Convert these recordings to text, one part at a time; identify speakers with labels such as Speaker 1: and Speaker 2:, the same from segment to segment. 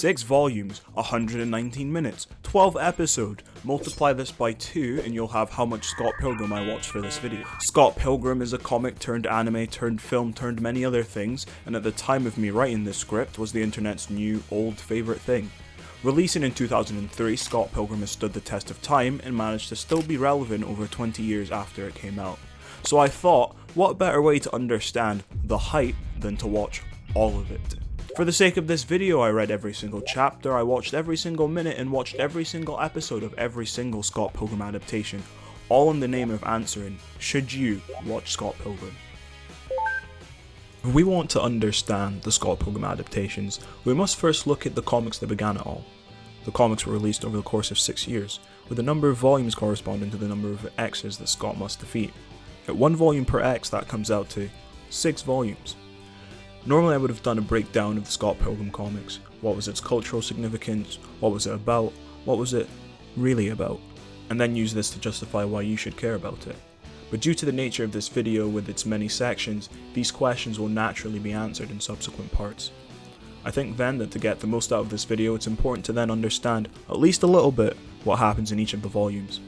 Speaker 1: 6 volumes, 119 minutes, 12 episodes. Multiply this by 2 and you'll have how much Scott Pilgrim I watched for this video. Scott Pilgrim is a comic turned anime turned film turned many other things, and at the time of me writing this script was the internet's new old favourite thing. Releasing in 2003, Scott Pilgrim has stood the test of time and managed to still be relevant over 20 years after it came out. So I thought, what better way to understand the hype than to watch all of it. For the sake of this video, I read every single chapter, I watched every single minute, and watched every single episode of every single Scott Pilgrim adaptation, all in the name of answering, should you watch Scott Pilgrim? If we want to understand the Scott Pilgrim adaptations, we must first look at the comics that began it all. The comics were released over the course of 6 years, with the number of volumes corresponding to the number of X's that Scott must defeat. At 1 volume per X, that comes out to 6 volumes. Normally I would have done a breakdown of the Scott Pilgrim comics. What was its cultural significance, what was it about, what was it really about, and then use this to justify why you should care about it. But due to the nature of this video with its many sections, these questions will naturally be answered in subsequent parts. I think then that to get the most out of this video, it's important to then understand, at least a little bit, what happens in each of the volumes.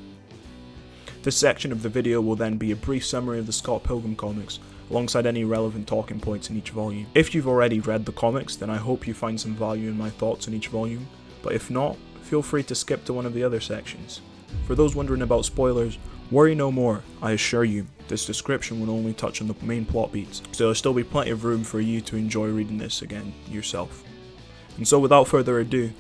Speaker 1: This section of the video will then be a brief summary of the Scott Pilgrim comics, alongside any relevant talking points in each volume. If you've already read the comics, then I hope you find some value in my thoughts in each volume, but if not, feel free to skip to one of the other sections. For those wondering about spoilers, worry no more. I assure you, this description will only touch on the main plot beats, so there'll still be plenty of room for you to enjoy reading this again yourself. And so without further ado,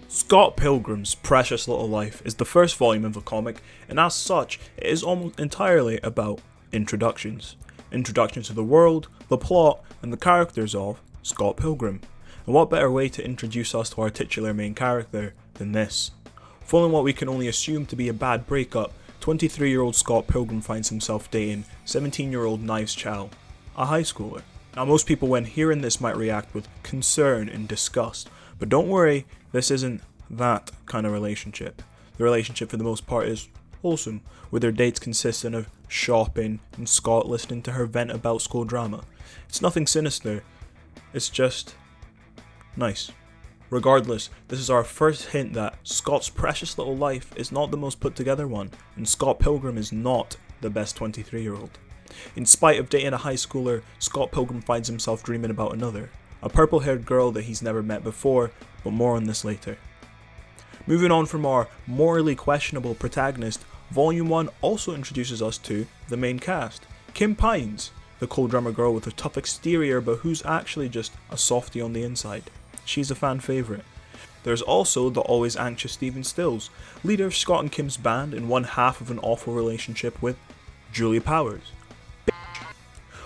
Speaker 1: Scott Pilgrim's Precious Little Life is the first volume of the comic, and as such, it is almost entirely about introductions. Introductions to the world, the plot, and the characters of Scott Pilgrim. And what better way to introduce us to our titular main character than this? Following what we can only assume to be a bad breakup, 23-year-old Scott Pilgrim finds himself dating 17-year-old Knives Chow, a high schooler. Now most people when hearing this might react with concern and disgust, but don't worry, this isn't that kind of relationship. The relationship for the most part is wholesome, with their dates consisting of shopping and Scott listening to her vent about school drama. It's nothing sinister, it's just nice. Regardless, this is our first hint that Scott's precious little life is not the most put together one, and Scott Pilgrim is not the best 23-year-old. In spite of dating a high schooler, Scott Pilgrim finds himself dreaming about another, a purple-haired girl that he's never met before, but more on this later. Moving on from our morally questionable protagonist, Volume 1 also introduces us to the main cast. Kim Pines, the cold drummer girl with a tough exterior but who's actually just a softie on the inside. She's a fan favourite. There's also the always anxious Stephen Stills, leader of Scott and Kim's band and one half of an awful relationship with Julie Powers.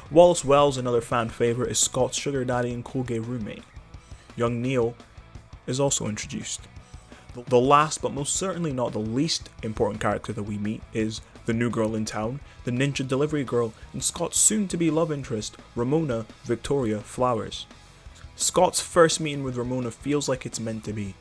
Speaker 1: Wallace Wells, another fan favourite, is Scott's sugar daddy and cool gay roommate. Young Neil is also introduced. The last but most certainly not the least important character that we meet is the new girl in town, the ninja delivery girl, and Scott's soon-to-be love interest, Ramona Victoria Flowers. Scott's first meeting with Ramona feels like it's meant to be.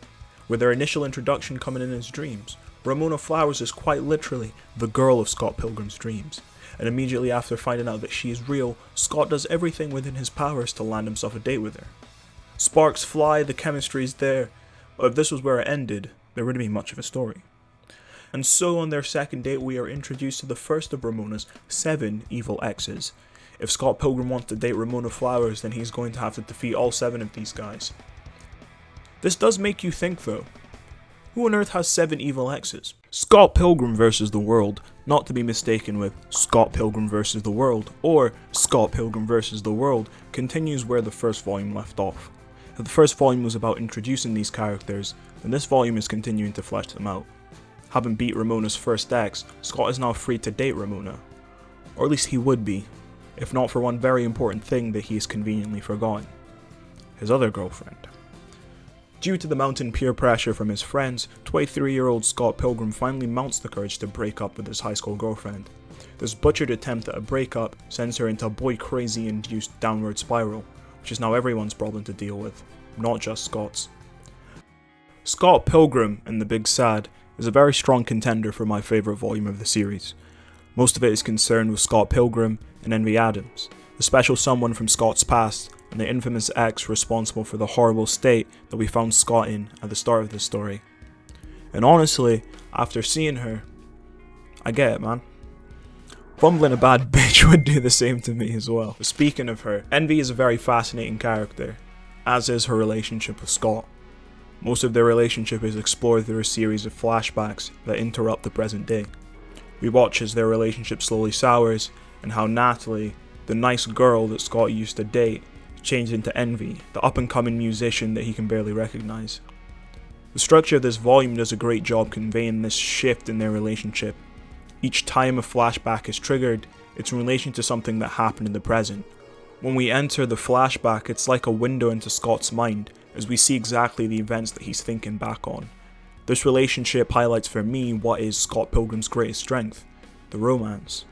Speaker 1: With their initial introduction coming in his dreams, Ramona Flowers is quite literally the girl of Scott Pilgrim's dreams. And immediately after finding out that she is real, Scott does everything within his powers to land himself a date with her. Sparks fly, the chemistry is there, but if this was where it ended, there wouldn't be much of a story. And so on their second date we are introduced to the first of Ramona's 7 evil exes. If Scott Pilgrim wants to date Ramona Flowers, then he's going to have to defeat all 7 of these guys. This does make you think though. Who on earth has 7 evil exes? Scott Pilgrim vs. the World, not to be mistaken with Scott Pilgrim vs. the World, or Scott Pilgrim vs. the World, continues where the first volume left off. If the first volume was about introducing these characters, then this volume is continuing to flesh them out. Having beat Ramona's first ex, Scott is now free to date Ramona. Or at least he would be, if not for one very important thing that he has conveniently forgotten. His other girlfriend. Due to the mounting peer pressure from his friends, 23-year-old Scott Pilgrim finally mounts the courage to break up with his high school girlfriend. This butchered attempt at a breakup sends her into a boy-crazy induced downward spiral, which is now everyone's problem to deal with, not just Scott's. Scott Pilgrim and the Big Sad is a very strong contender for my favourite volume of the series. Most of it is concerned with Scott Pilgrim and Envy Adams, the special someone from Scott's past and the infamous ex responsible for the horrible state that we found Scott in at the start of this story. And honestly, after seeing her, I get it, man. Fumbling a bad bitch would do the same to me as well. But speaking of her, Envy is a very fascinating character, as is her relationship with Scott. Most of their relationship is explored through a series of flashbacks that interrupt the present day. We watch as their relationship slowly sours, and how Natalie, the nice girl that Scott used to date, changed into Envy, the up-and-coming musician that he can barely recognize. The structure of this volume does a great job conveying this shift in their relationship. Each time a flashback is triggered, it's in relation to something that happened in the present. When we enter the flashback, it's like a window into Scott's mind, as we see exactly the events that he's thinking back on. This relationship highlights for me what is Scott Pilgrim's greatest strength: the romance.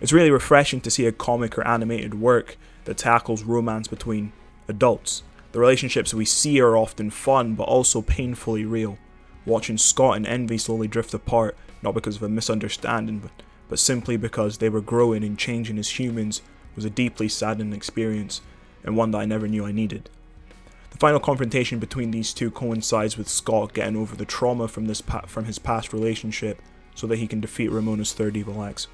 Speaker 1: It's really refreshing to see a comic or animated work that tackles romance between adults. The relationships we see are often fun, but also painfully real. Watching Scott and Envy slowly drift apart, not because of a misunderstanding, but simply because they were growing and changing as humans, was a deeply saddening experience, and one that I never knew I needed. The final confrontation between these two coincides with Scott getting over the trauma from his past relationship, so that he can defeat Ramona's third evil ex.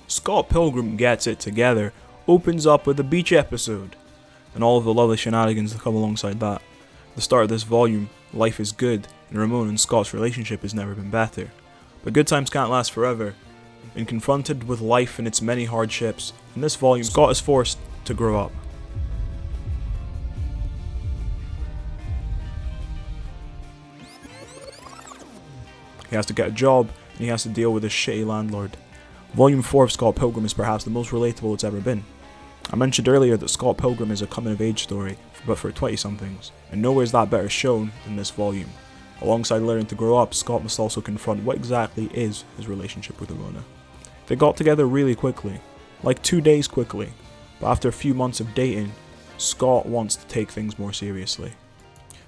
Speaker 1: Scott Pilgrim Gets It Together opens up with a beach episode, and all of the lovely shenanigans that come alongside that. At the start of this volume, life is good, and Ramona and Scott's relationship has never been better. But good times can't last forever, and confronted with life and its many hardships, in this volume, Scott is forced to grow up. He has to get a job, and he has to deal with a shitty landlord. Volume 4 of Scott Pilgrim is perhaps the most relatable it's ever been. I mentioned earlier that Scott Pilgrim is a coming-of-age story, but for 20-somethings, and nowhere is that better shown than this volume. Alongside learning to grow up, Scott must also confront what exactly is his relationship with Ramona. They got together really quickly, like 2 days quickly, but after a few months of dating, Scott wants to take things more seriously.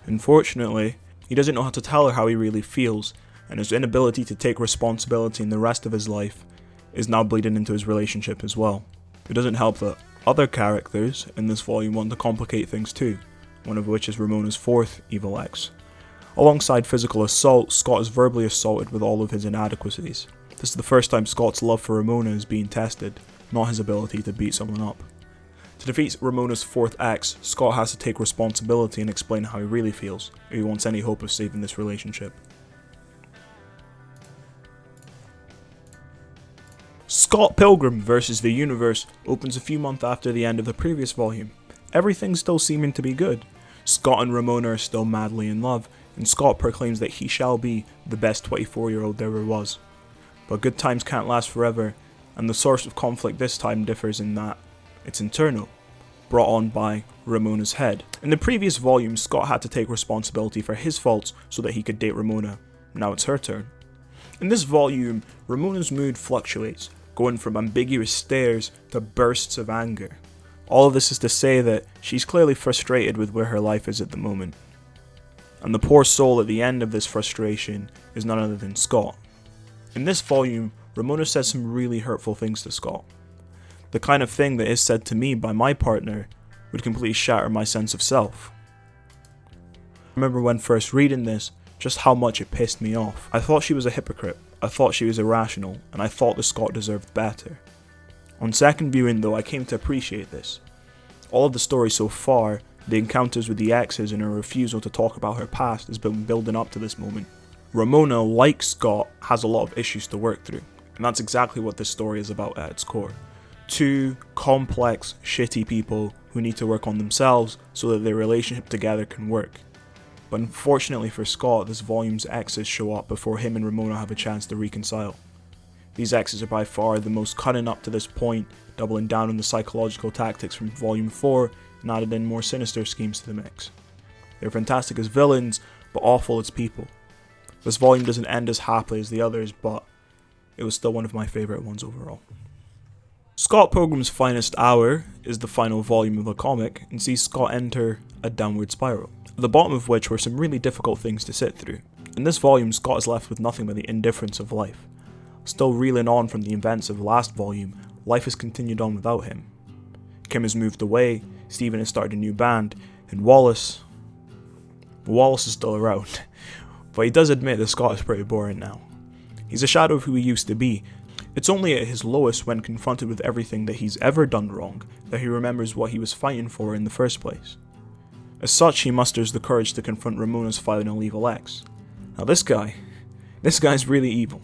Speaker 1: Unfortunately, he doesn't know how to tell her how he really feels, and his inability to take responsibility in the rest of his life is now bleeding into his relationship as well. It doesn't help that other characters in this volume want to complicate things too, one of which is Ramona's fourth evil ex. Alongside physical assault, Scott is verbally assaulted with all of his inadequacies. This is the first time Scott's love for Ramona is being tested, not his ability to beat someone up. To defeat Ramona's fourth ex, Scott has to take responsibility and explain how he really feels, if he wants any hope of saving this relationship. Scott Pilgrim vs. the Universe opens a few months after the end of the previous volume. Everything's still seeming to be good. Scott and Ramona are still madly in love, and Scott proclaims that he shall be the best 24-year-old there ever was. But good times can't last forever, and the source of conflict this time differs in that it's internal, brought on by Ramona's head. In the previous volume, Scott had to take responsibility for his faults so that he could date Ramona. Now it's her turn. In this volume, Ramona's mood fluctuates, going from ambiguous stares to bursts of anger. All of this is to say that she's clearly frustrated with where her life is at the moment. And the poor soul at the end of this frustration is none other than Scott. In this volume, Ramona says some really hurtful things to Scott. The kind of thing that is said to me by my partner would completely shatter my sense of self. I remember when first reading this, just how much it pissed me off. I thought she was a hypocrite, I thought she was irrational, and I thought that Scott deserved better. On second viewing though, I came to appreciate this. All of the story so far, the encounters with the exes and her refusal to talk about her past has been building up to this moment. Ramona, like Scott, has a lot of issues to work through, and that's exactly what this story is about at its core. Two complex, shitty people who need to work on themselves so that their relationship together can work. But unfortunately for Scott, this volume's exes show up before him and Ramona have a chance to reconcile. These exes are by far the most cunning up to this point, doubling down on the psychological tactics from volume 4 and added in more sinister schemes to the mix. They're fantastic as villains, but awful as people. This volume doesn't end as happily as the others, but it was still one of my favourite ones overall. Scott Pilgrim's Finest Hour is the final volume of the comic and sees Scott enter a downward spiral, at the bottom of which were some really difficult things to sit through. In this volume, Scott is left with nothing but the indifference of life. Still reeling on from the events of the last volume, life has continued on without him. Kim has moved away, Stephen has started a new band, and Wallace is still around. But he does admit that Scott is pretty boring now. He's a shadow of who he used to be. It's only at his lowest when confronted with everything that he's ever done wrong that he remembers what he was fighting for in the first place. As such, he musters the courage to confront Ramona's final evil ex. Now this guy's really evil.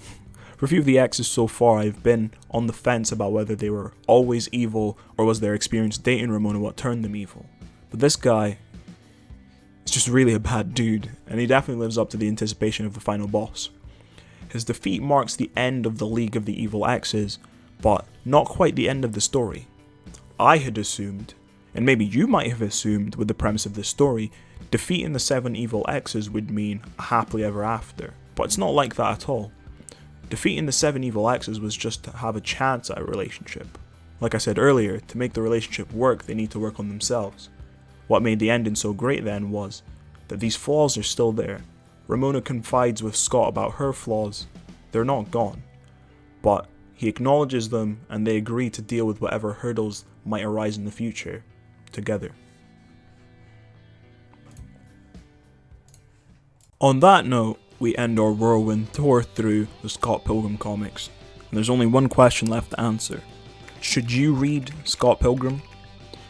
Speaker 1: For a few of the exes so far, I've been on the fence about whether they were always evil or was their experience dating Ramona what turned them evil. But this guy is just really a bad dude, and he definitely lives up to the anticipation of the final boss. His defeat marks the end of the League of the Evil Exes, but not quite the end of the story. I had assumed, and maybe you might have assumed with the premise of this story, defeating the 7 evil exes would mean a happily ever after. But it's not like that at all. Defeating the 7 evil exes was just to have a chance at a relationship. Like I said earlier, to make the relationship work, they need to work on themselves. What made the ending so great then was that these flaws are still there. Ramona confides with Scott about her flaws. They're not gone. But he acknowledges them and they agree to deal with whatever hurdles might arise in the future, together. On that note, we end our whirlwind tour through the Scott Pilgrim comics. And there's only one question left to answer. Should you read Scott Pilgrim?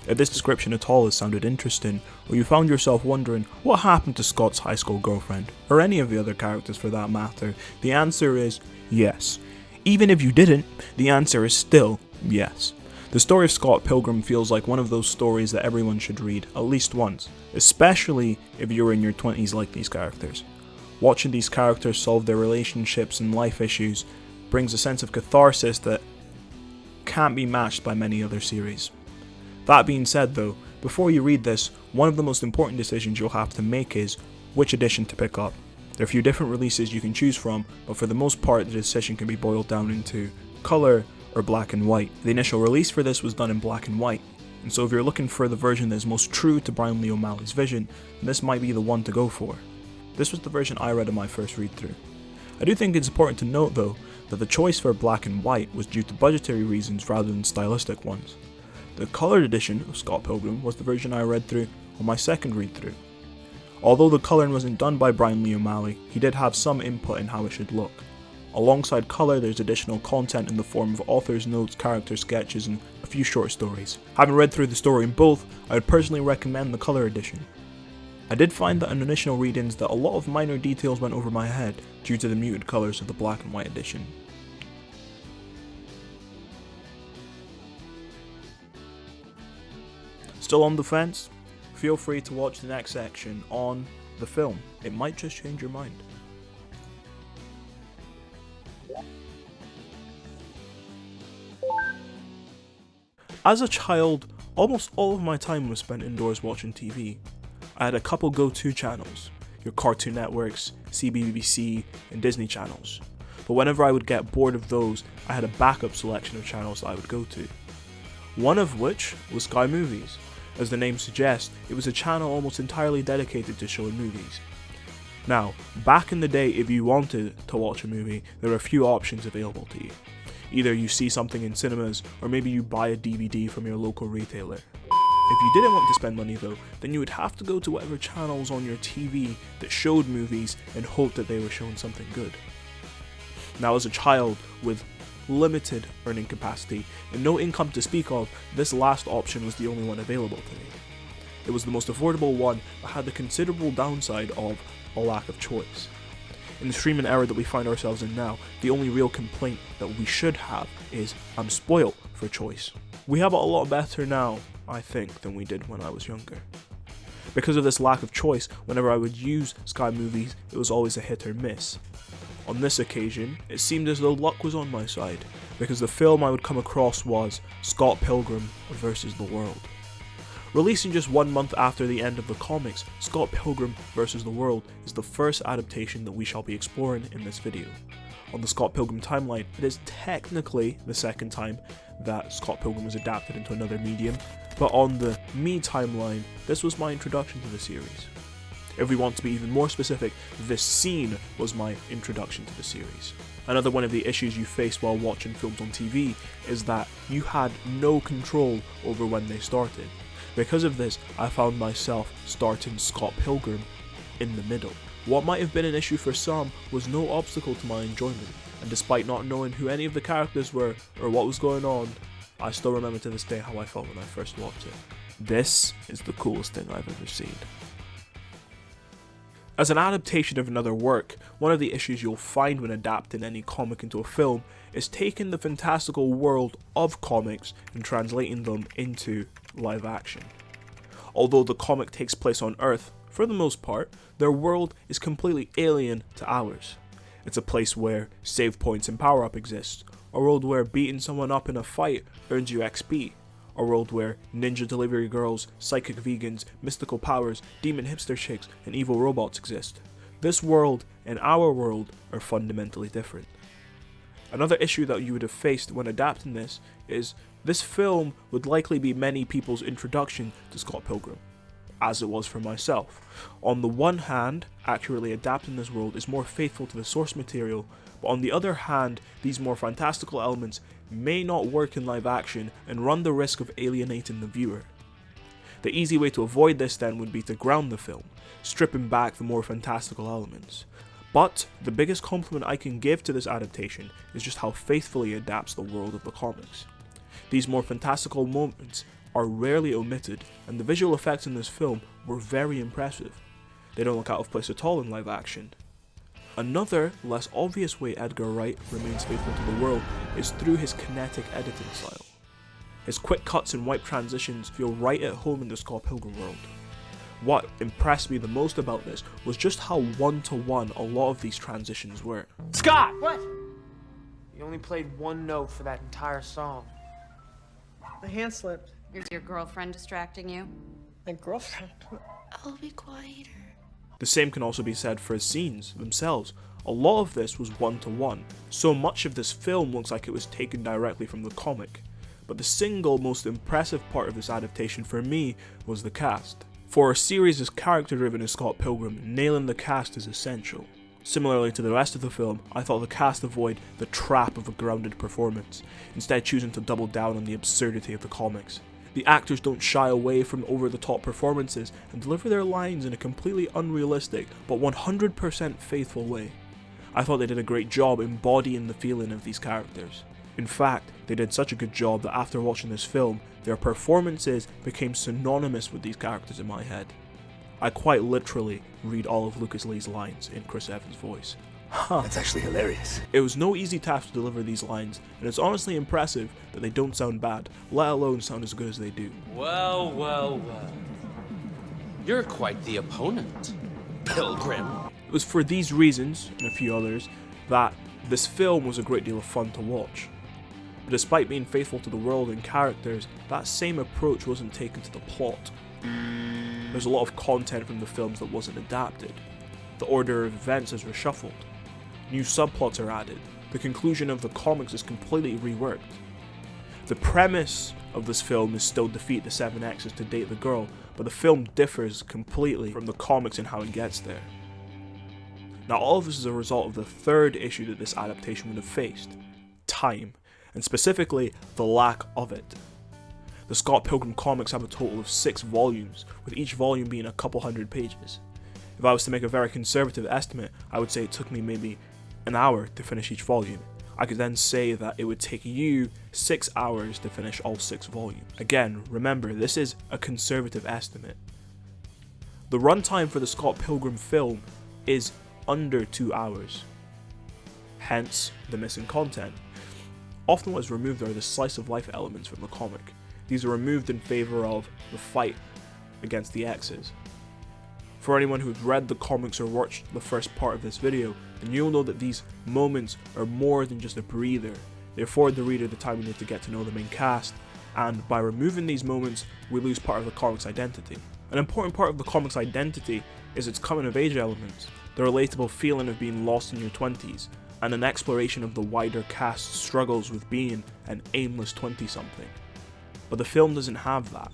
Speaker 1: If this description at all has sounded interesting, or you found yourself wondering what happened to Scott's high school girlfriend, or any of the other characters for that matter, the answer is yes. Even if you didn't, the answer is still yes. The story of Scott Pilgrim feels like one of those stories that everyone should read at least once, especially if you're in your 20s like these characters. Watching these characters solve their relationships and life issues brings a sense of catharsis that can't be matched by many other series. That being said though, before you read this, one of the most important decisions you'll have to make is which edition to pick up. There are a few different releases you can choose from, but for the most part the decision can be boiled down into colour or black and white. The initial release for this was done in black and white, and so if you're looking for the version that is most true to Brian Lee O'Malley's vision, this might be the one to go for. This was the version I read in my first read through. I do think it's important to note though, that the choice for black and white was due to budgetary reasons rather than stylistic ones. The coloured edition of Scott Pilgrim was the version I read through on my second read through. Although the colouring wasn't done by Brian Lee O'Malley, he did have some input in how it should look. Alongside colour, there's additional content in the form of author's notes, character sketches, and a few short stories. Having read through the story in both, I would personally recommend the colour edition. I did find that in initial readings that a lot of minor details went over my head due to the muted colours of the black and white edition. Still on the fence? Feel free to watch the next section on the film. It might just change your mind. As a child, almost all of my time was spent indoors watching TV. I had a couple go-to channels, your Cartoon Networks, CBBC, and Disney channels. But whenever I would get bored of those, I had a backup selection of channels that I would go to. One of which was Sky Movies. As the name suggests, it was a channel almost entirely dedicated to showing movies. Now, back in the day, if you wanted to watch a movie, there were a few options available to you. Either you see something in cinemas, or maybe you buy a DVD from your local retailer. If you didn't want to spend money though, then you would have to go to whatever channels on your TV that showed movies and hope that they were showing something good. Now as a child with limited earning capacity and no income to speak of, this last option was the only one available to me. It was the most affordable one, but had the considerable downside of a lack of choice. In the streaming era that we find ourselves in now, the only real complaint that we should have is I'm spoiled for choice. We have it a lot better now, I think, than we did when I was younger. Because of this lack of choice, whenever I would use Sky Movies, it was always a hit or miss. On this occasion, it seemed as though luck was on my side, because the film I would come across was Scott Pilgrim vs. the World. Releasing just 1 month after the end of the comics, Scott Pilgrim vs. the World is the first adaptation that we shall be exploring in this video. On the Scott Pilgrim timeline, it is technically the second time that Scott Pilgrim was adapted into another medium, but on the Me timeline, this was my introduction to the series. If we want to be even more specific, this scene was my introduction to the series. Another one of the issues you face while watching films on TV is that you had no control over when they started. Because of this, I found myself starting Scott Pilgrim in the middle. What might have been an issue for some was no obstacle to my enjoyment, and despite not knowing who any of the characters were or what was going on, I still remember to this day how I felt when I first watched it. This is the coolest thing I've ever seen. As an adaptation of another work, one of the issues you'll find when adapting any comic into a film is taking the fantastical world of comics and translating them into live action. Although the comic takes place on Earth, for the most part, their world is completely alien to ours. It's a place where save points and power-up exist, a world where beating someone up in a fight earns you XP, a world where ninja delivery girls, psychic vegans, mystical powers, demon hipster chicks, and evil robots exist. This world and our world are fundamentally different. Another issue that you would have faced when adapting this is this film would likely be many people's introduction to Scott Pilgrim, as it was for myself. On the one hand, accurately adapting this world is more faithful to the source material, but on the other hand, these more fantastical elements may not work in live action and run the risk of alienating the viewer. The easy way to avoid this then would be to ground the film, stripping back the more fantastical elements. But the biggest compliment I can give to this adaptation is just how faithfully it adapts the world of the comics. These more fantastical moments are rarely omitted, and the visual effects in this film were very impressive. They don't look out of place at all in live action. Another, less obvious way Edgar Wright remains faithful to the world is through his kinetic editing style. His quick cuts and wipe transitions feel right at home in the Scott Pilgrim world. What impressed me the most about this was just how one-to-one a lot of these transitions were.
Speaker 2: Scott! What? You only played one note for that entire song.
Speaker 3: My hand slipped.
Speaker 4: Is your girlfriend distracting you?
Speaker 3: My girlfriend?
Speaker 4: I'll be quieter.
Speaker 1: The same can also be said for his scenes themselves. A lot of this was one-to-one. So much of this film looks like it was taken directly from the comic. But the single most impressive part of this adaptation for me was the cast. For a series as character-driven as Scott Pilgrim, nailing the cast is essential. Similarly to the rest of the film, I thought the cast avoid the trap of a grounded performance, instead choosing to double down on the absurdity of the comics. The actors don't shy away from over-the-top performances and deliver their lines in a completely unrealistic but 100% faithful way. I thought they did a great job embodying the feeling of these characters. In fact, they did such a good job that after watching this film, their performances became synonymous with these characters in my head. I quite literally read all of Lucas Lee's lines in Chris Evans' voice.
Speaker 5: That's actually hilarious.
Speaker 1: It was no easy task to deliver these lines, and it's honestly impressive that they don't sound bad, let alone sound as good as they do.
Speaker 6: Well, well, well. You're quite the opponent, Pilgrim.
Speaker 1: It was for these reasons, and a few others, that this film was a great deal of fun to watch. But despite being faithful to the world and characters, that same approach wasn't taken to the plot. There's a lot of content from the films that wasn't adapted. The order of events is reshuffled. New subplots are added. The conclusion of the comics is completely reworked. The premise of this film is still defeat the 7X's to date the girl, but the film differs completely from the comics in how it gets there. Now all of this is a result of the third issue that this adaptation would have faced: time, and specifically the lack of it. The Scott Pilgrim comics have a total of 6 volumes, with each volume being a couple hundred pages. If I was to make a very conservative estimate, I would say it took me maybe an hour to finish each volume. I could then say that it would take you 6 hours to finish all 6 volumes. Again, remember, this is a conservative estimate. The runtime for the Scott Pilgrim film is under 2 hours. Hence, the missing content. Often what is removed are the slice of life elements from the comic. These are removed in favor of the fight against the X's. For anyone who's read the comics or watched the first part of this video, then you'll know that these moments are more than just a breather. They afford the reader the time we need to get to know the main cast, and by removing these moments, we lose part of the comic's identity. An important part of the comic's identity is its coming-of-age elements, the relatable feeling of being lost in your 20s, and an exploration of the wider cast's struggles with being an aimless 20-something. But the film doesn't have that.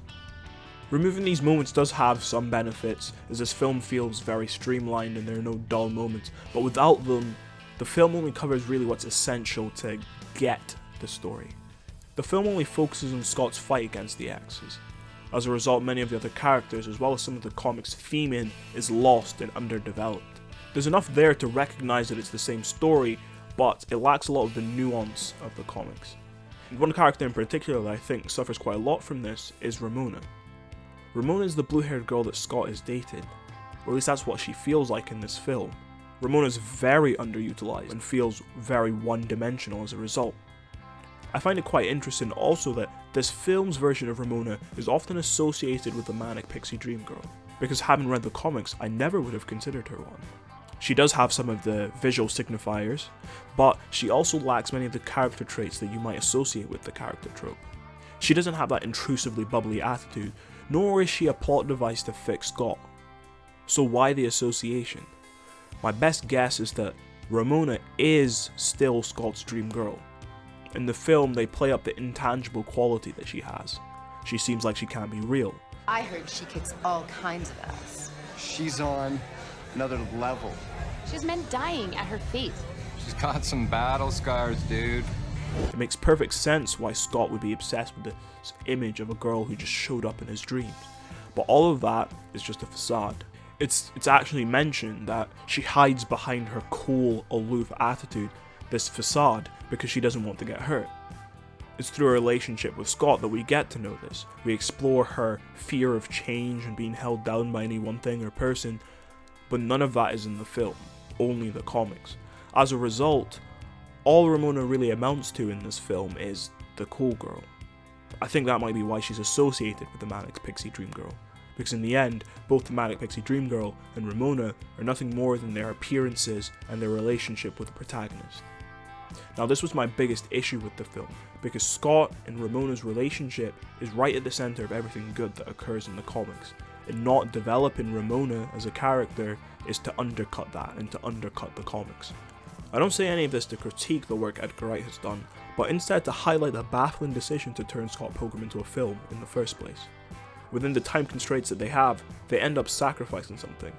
Speaker 1: Removing these moments does have some benefits, as this film feels very streamlined and there are no dull moments, but without them, the film only covers really what's essential to get the story. The film only focuses on Scott's fight against the X's. As a result, many of the other characters, as well as some of the comic's theming, is lost and underdeveloped. There's enough there to recognize that it's the same story, but it lacks a lot of the nuance of the comics. And one character in particular that I think suffers quite a lot from this is Ramona. Ramona is the blue-haired girl that Scott is dating, or at least that's what she feels like in this film. Ramona is very underutilized and feels very one-dimensional as a result. I find it quite interesting also that this film's version of Ramona is often associated with the manic pixie dream girl, because having read the comics, I never would have considered her one. She does have some of the visual signifiers, but she also lacks many of the character traits that you might associate with the character trope. She doesn't have that intrusively bubbly attitude, nor is she a plot device to fix Scott. So why the association? My best guess is that Ramona is still Scott's dream girl. In the film, they play up the intangible quality that she has. She seems like she can't be real.
Speaker 7: I heard she kicks all kinds of ass.
Speaker 5: She's on another level.
Speaker 4: She's men dying at her feet.
Speaker 8: She's got some battle scars, dude.
Speaker 1: It makes perfect sense why Scott would be obsessed with this image of a girl who just showed up in his dreams. But all of that is just a facade. It's actually mentioned that she hides behind her cool, aloof attitude, this facade, because she doesn't want to get hurt. It's through a relationship with Scott that we get to know this. We explore her fear of change and being held down by any one thing or person, but none of that is in the film, only the comics. As a result, all Ramona really amounts to in this film is the cool girl. I think that might be why she's associated with the Manic Pixie Dream Girl, because in the end, both the Manic Pixie Dream Girl and Ramona are nothing more than their appearances and their relationship with the protagonist. Now, this was my biggest issue with the film, because Scott and Ramona's relationship is right at the center of everything good that occurs in the comics, and not developing Ramona as a character is to undercut that and to undercut the comics. I don't say any of this to critique the work Edgar Wright has done, but instead to highlight the baffling decision to turn Scott Pilgrim into a film in the first place. Within the time constraints that they have, they end up sacrificing something.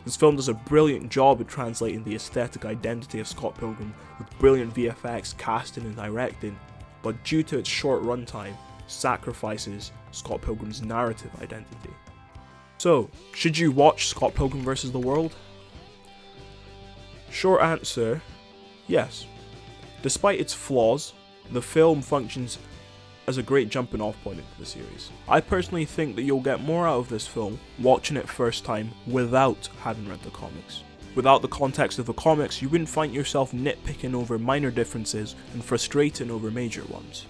Speaker 1: This film does a brilliant job at translating the aesthetic identity of Scott Pilgrim with brilliant VFX, casting and directing, but due to its short runtime, sacrifices Scott Pilgrim's narrative identity. So, should you watch Scott Pilgrim vs. the World? Short answer, yes. Despite its flaws, the film functions as a great jumping off point into the series. I personally think that you'll get more out of this film watching it first time without having read the comics. Without the context of the comics, you wouldn't find yourself nitpicking over minor differences and frustrating over major ones.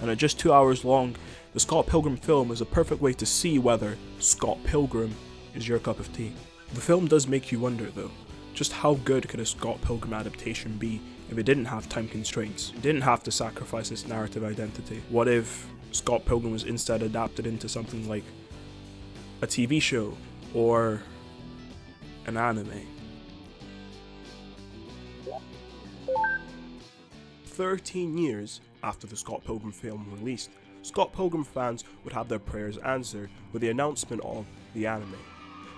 Speaker 1: And at just 2 hours long, the Scott Pilgrim film is a perfect way to see whether Scott Pilgrim is your cup of tea. The film does make you wonder though, just how good could a Scott Pilgrim adaptation be if it didn't have time constraints, it didn't have to sacrifice its narrative identity? What if Scott Pilgrim was instead adapted into something like a TV show or an anime? 13 years after the Scott Pilgrim film released, Scott Pilgrim fans would have their prayers answered with the announcement of the anime.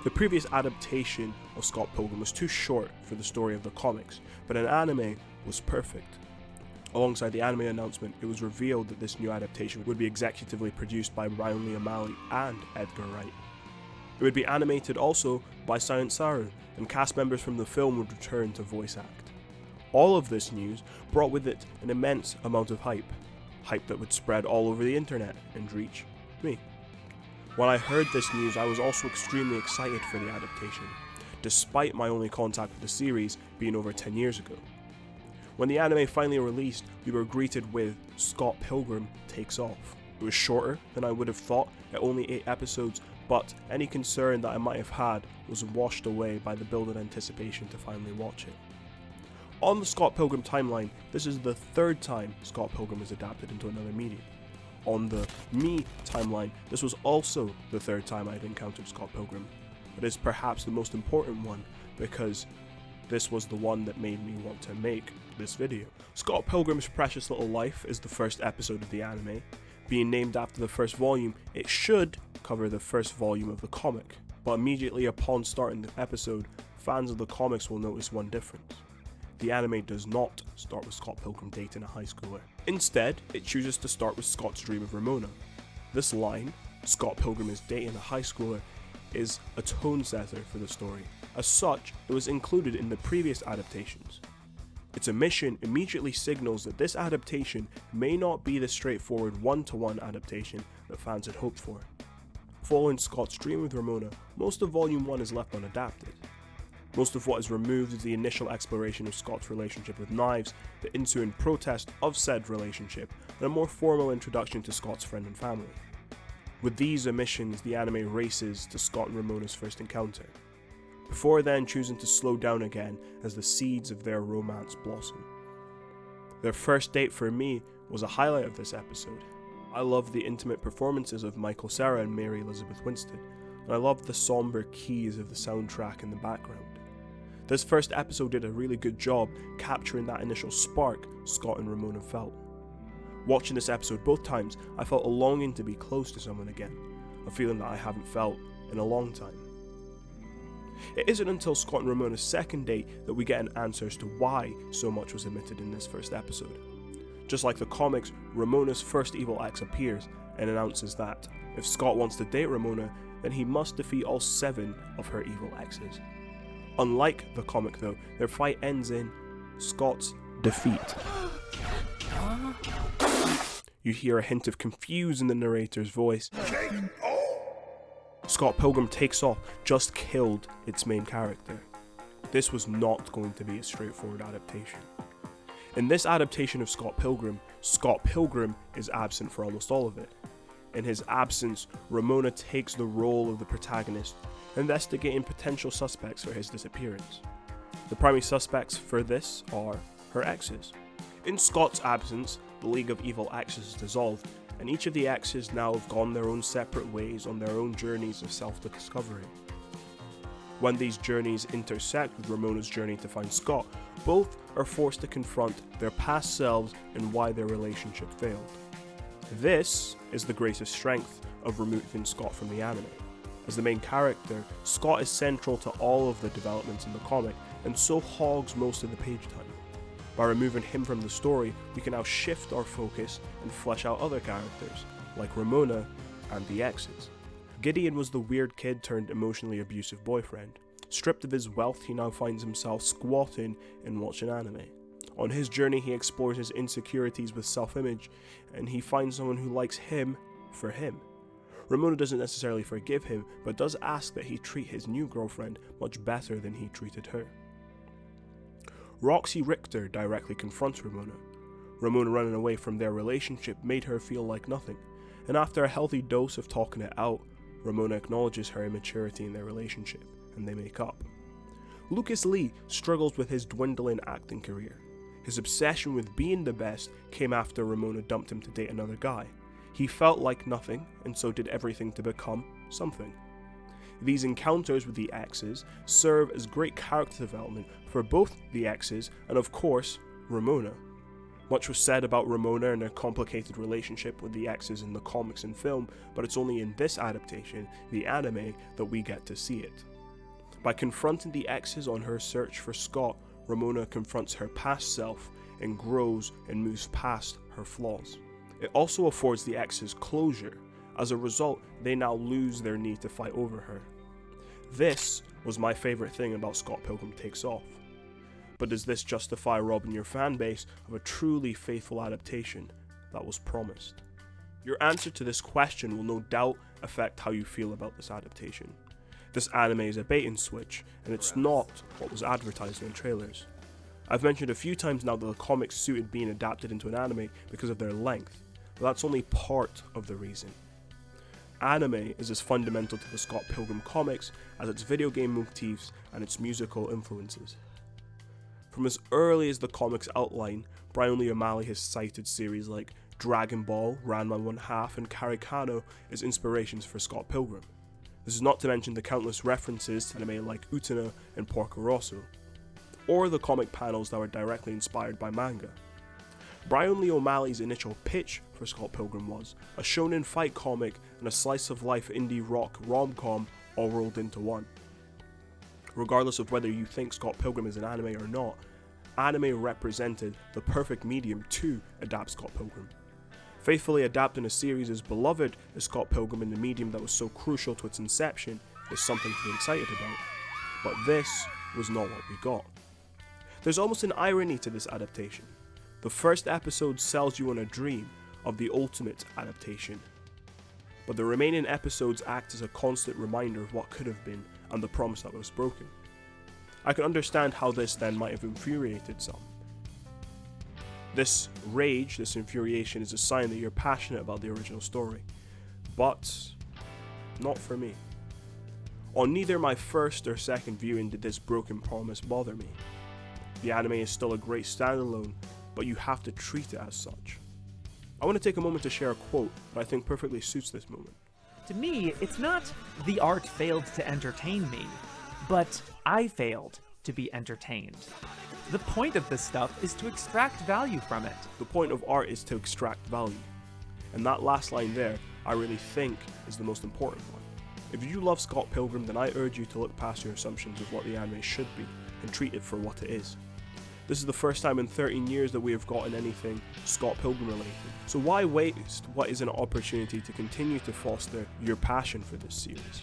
Speaker 1: The previous adaptation of Scott Pilgrim was too short for the story of the comics, but an anime was perfect. Alongside the anime announcement, it was revealed that this new adaptation would be executively produced by Brian Lee O'Malley and Edgar Wright. It would be animated also by Silent Saru, and cast members from the film would return to voice act. All of this news brought with it an immense amount of hype that would spread all over the internet and reach me. When I heard this news, I was also extremely excited for the adaptation, despite my only contact with the series being over 10 years ago. When the anime finally released, we were greeted with Scott Pilgrim Takes Off. It was shorter than I would have thought at only 8 episodes, but any concern that I might have had was washed away by the build of anticipation to finally watch it. On the Scott Pilgrim timeline, this is the 3rd time Scott Pilgrim is adapted into another medium. On the Me timeline, this was also the 3rd time I'd encountered Scott Pilgrim. It is perhaps the most important one because this was the one that made me want to make this video. Scott Pilgrim's Precious Little Life is the first episode of the anime. Being named after the first volume, it should cover the first volume of the comic, but immediately upon starting the episode, fans of the comics will notice one difference. the anime does not start with Scott Pilgrim dating a high schooler. Instead, it chooses to start with Scott's dream of Ramona. This line, Scott Pilgrim is dating a high schooler, is a tone setter for the story. As such, it was included in the previous adaptations. Its omission immediately signals that this adaptation may not be the straightforward one-to-one adaptation that fans had hoped for. Following Scott's dream with Ramona, most of Volume 1 is left unadapted. Most of what is removed is the initial exploration of Scott's relationship with Knives, the ensuing protest of said relationship, and a more formal introduction to Scott's friend and family. With these omissions, the anime races to Scott and Ramona's first encounter, before then choosing to slow down again as the seeds of their romance blossom. Their first date for me was a highlight of this episode. I loved the intimate performances of Michael Cera and Mary Elizabeth Winstead, and I loved the somber keys of the soundtrack in the background. This first episode did a really good job capturing that initial spark Scott and Ramona felt. Watching this episode both times, I felt a longing to be close to someone again, a feeling that I haven't felt in a long time. It isn't until Scott and Ramona's second date that we get an answer as to why so much was omitted in this first episode. Just like the comics, Ramona's first evil ex appears and announces that if Scott wants to date Ramona, then he must defeat all 7 of her evil exes. Unlike the comic though, their fight ends in Scott's defeat. You hear a hint of confuse in the narrator's voice. Scott Pilgrim takes off, just killed its main character. This was not going to be a straightforward adaptation. In this adaptation of Scott Pilgrim is absent for almost all of it. In his absence, Ramona takes the role of the protagonist, investigating potential suspects for his disappearance. The primary suspects for this are her exes. In Scott's absence, the League of Evil Exes is dissolved, and each of the exes now have gone their own separate ways on their own journeys of self-discovery. When these journeys intersect with Ramona's journey to find Scott, both are forced to confront their past selves and why their relationship failed. This is the greatest strength of removing Scott from the anime. As the main character, Scott is central to all of the developments in the comic, and so hogs most of the page time. By removing him from the story, we can now shift our focus and flesh out other characters, like Ramona and the exes. Gideon was the weird kid turned emotionally abusive boyfriend. Stripped of his wealth, he now finds himself squatting and watching anime. On his journey, he explores his insecurities with self-image, and he finds someone who likes him for him. Ramona doesn't necessarily forgive him, but does ask that he treat his new girlfriend much better than he treated her. Roxy Richter directly confronts Ramona. Ramona running away from their relationship made her feel like nothing, and after a healthy dose of talking it out, Ramona acknowledges her immaturity in their relationship, and they make up. Lucas Lee struggles with his dwindling acting career. His obsession with being the best came after Ramona dumped him to date another guy. He felt like nothing, and so did everything to become something. These encounters with the exes serve as great character development for both the exes and, of course, Ramona. Much was said about Ramona and her complicated relationship with the exes in the comics and film, but it's only in this adaptation, the anime, that we get to see it. By confronting the exes on her search for Scott, Ramona confronts her past self and grows and moves past her flaws. It also affords the exes closure. As a result, they now lose their need to fight over her. This was my favourite thing about Scott Pilgrim Takes Off. But does this justify robbing your fanbase of a truly faithful adaptation that was promised? Your answer to this question will no doubt affect how you feel about this adaptation. This anime is a bait and switch, and it's not what was advertised in trailers. I've mentioned a few times now that the comics suited being adapted into an anime because of their length, but that's only part of the reason. Anime is as fundamental to the Scott Pilgrim comics as its video game motifs and its musical influences. From as early as the comics outline, Brian Lee O'Malley has cited series like Dragon Ball, Ranma 1/2, and Karikano as inspirations for Scott Pilgrim. This is not to mention the countless references to anime like Utena and Porco Rosso, or the comic panels that were directly inspired by manga. Brian Lee O'Malley's initial pitch for Scott Pilgrim was a shonen fight comic and a slice-of-life indie rock rom-com all rolled into one. Regardless of whether you think Scott Pilgrim is an anime or not, anime represented the perfect medium to adapt Scott Pilgrim. Faithfully adapting a series as beloved as Scott Pilgrim in the medium that was so crucial to its inception is something to be excited about. But this was not what we got. There's almost an irony to this adaptation. The first episode sells you on a dream of the ultimate adaptation, but the remaining episodes act as a constant reminder of what could have been and the promise that was broken. I can understand how this then might have infuriated some. This rage, this infuriation is a sign that you're passionate about the original story, but not for me. On neither my first or second viewing did this broken promise bother me. The anime is still a great standalone, but you have to treat it as such. I want to take a moment to share a quote that I think perfectly suits this moment.
Speaker 9: To me, it's not the art failed to entertain me, but I failed to be entertained. The point of this stuff is to extract value from it.
Speaker 1: The point of art is to extract value. And that last line there, I really think, is the most important one. If you love Scott Pilgrim, then I urge you to look past your assumptions of what the anime should be and treat it for what it is. This is the first time in 13 years that we have gotten anything Scott Pilgrim related. So why waste what is an opportunity to continue to foster your passion for this series?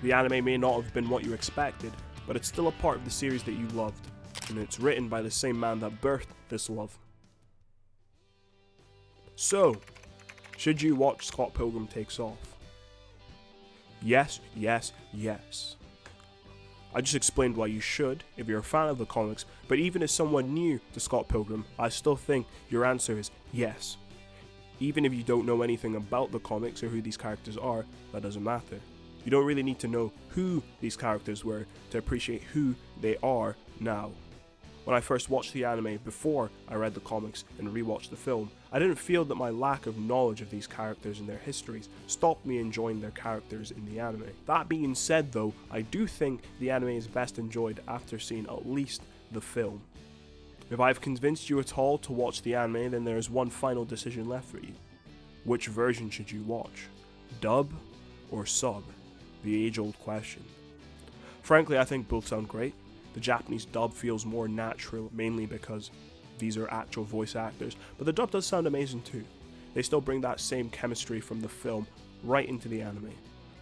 Speaker 1: The anime may not have been what you expected, but it's still a part of the series that you loved, and it's written by the same man that birthed this love. So, should you watch Scott Pilgrim Takes Off? Yes, yes, yes. I just explained why you should, if you're a fan of the comics, but even as someone new to Scott Pilgrim, I still think your answer is yes. Even if you don't know anything about the comics or who these characters are, that doesn't matter. You don't really need to know who these characters were to appreciate who they are now. When I first watched the anime before I read the comics and rewatched the film, I didn't feel that my lack of knowledge of these characters and their histories stopped me enjoying their characters in the anime. That being said though, I do think the anime is best enjoyed after seeing at least the film. If I've convinced you at all to watch the anime, then there is one final decision left for you. Which version should you watch? Dub or sub? The age-old question. Frankly, I think both sound great. The Japanese dub feels more natural, mainly because these are actual voice actors, but the dub does sound amazing too. They still bring that same chemistry from the film right into the anime,